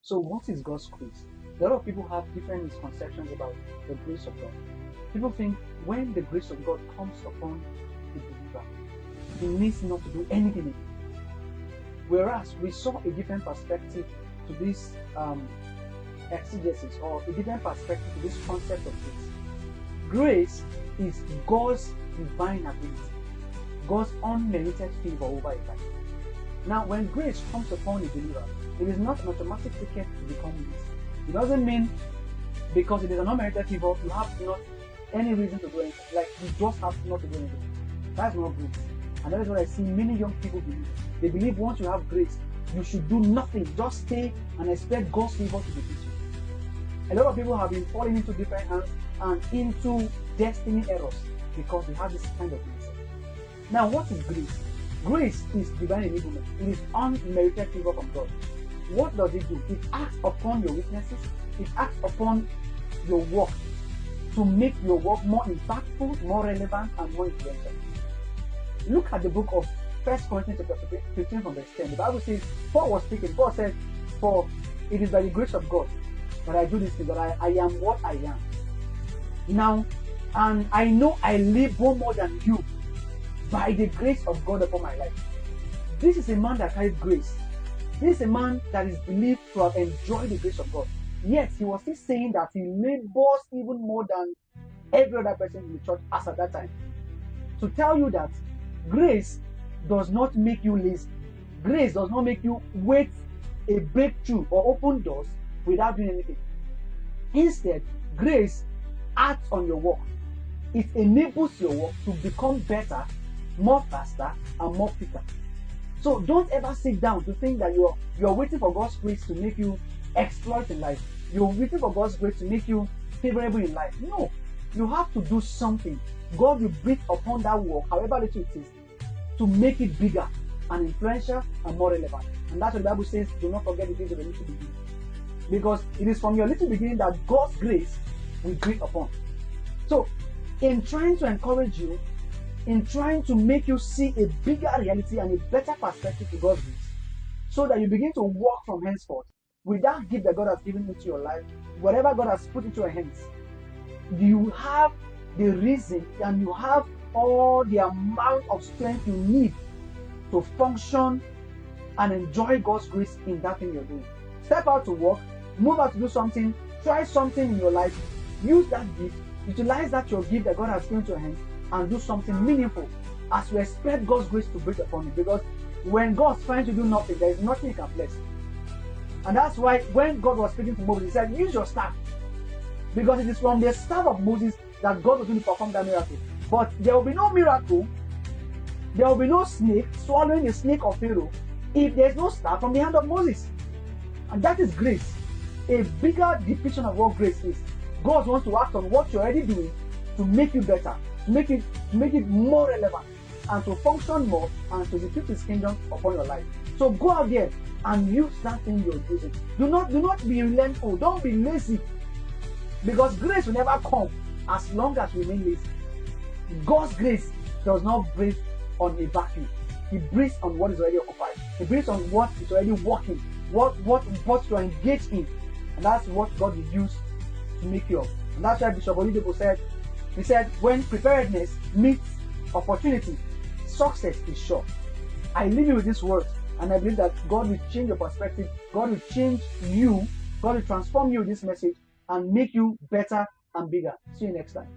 So what is God's grace? A lot of people have different misconceptions about the grace of God. People think when the grace of God comes upon the believer, he needs not to do anything again. Whereas we saw a different perspective to this exegesis, or a different perspective to this concept of grace. Grace is God's divine ability, God's unmerited favor over a life. Now, when grace comes upon a believer, it is not an automatic ticket to become grace. It doesn't mean because it is an unmerited favor, you have not any reason to do anything. Like, you just have not to do anything. That's not grace. And that is what I see many young people believe. They believe once you have grace, you should do nothing. Just stay and expect God's favor to visit you. A lot of people have been falling into different hands and into destiny errors because they have this kind of grace. Now, what is grace? Grace is divine enablement. It is unmerited favor from God. What does it do? It acts upon your weaknesses. It acts upon your work to make your work more impactful, more relevant, and more influential. Look at the book of 1 Corinthians chapter 15 from verse 10. The Bible says, Paul was speaking. Paul said, "For it is by the grace of God that I do this thing, that I am what I am. Now, and I know I live no more than you by the grace of God upon my life." This is a man that carried grace. This is a man that is believed to have enjoyed the grace of God. Yet, he was still saying that he labors even more than every other person in the church as at that time. To tell you that grace does not make you lazy. Grace does not make you wait a breakthrough or open doors without doing anything. Instead, grace acts on your work. It enables your work to become better, more faster, and more quicker. So don't ever sit down to think that you're waiting for God's grace to make you exploit in life. You're waiting for God's grace to make you favorable in life. No, you have to do something. God will breathe upon that work, however little it is, to make it bigger and influential and more relevant. And that's what the Bible says, do not forget the days of the little beginning. Because it is from your little beginning that God's grace will breathe upon. So, in trying to encourage you, in trying to make you see a bigger reality and a better perspective to God's grace, so that you begin to walk from henceforth with that gift that God has given into your life, whatever God has put into your hands, you have the reason and you have all the amount of strength you need to function and enjoy God's grace in that thing you're doing. Step out to work, move out to do something, try something in your life, use that gift, utilize that your gift that God has given to your hands, and do something meaningful as you expect God's grace to breathe upon you. Because when God's trying to do nothing, there is nothing you can bless. And that's why when God was speaking to Moses, he said, use your staff. Because it is from the staff of Moses that God was going to perform that miracle. But there will be no miracle, there will be no snake swallowing the snake of Pharaoh if there is no staff from the hand of Moses. And that is grace. A bigger depiction of what grace is. God wants to act on what you're already doing to make you better, to make it more relevant, and to function more, and to execute His kingdom upon your life. So go out there and use that thing you're using. Do not be relentful. Don't be lazy. Because grace will never come as long as you remain lazy. God's grace does not breathe on a vacuum. He breathes on what is already occupied. He breathes on what is already working, what you are engaged in. And that's what God will use to make you up. And that's why Bishop Oyedepo said, he said, when preparedness meets opportunity, success is sure. I leave you with this word, and I believe that God will change your perspective. God will change you. God will transform you with this message and make you better and bigger. See you next time.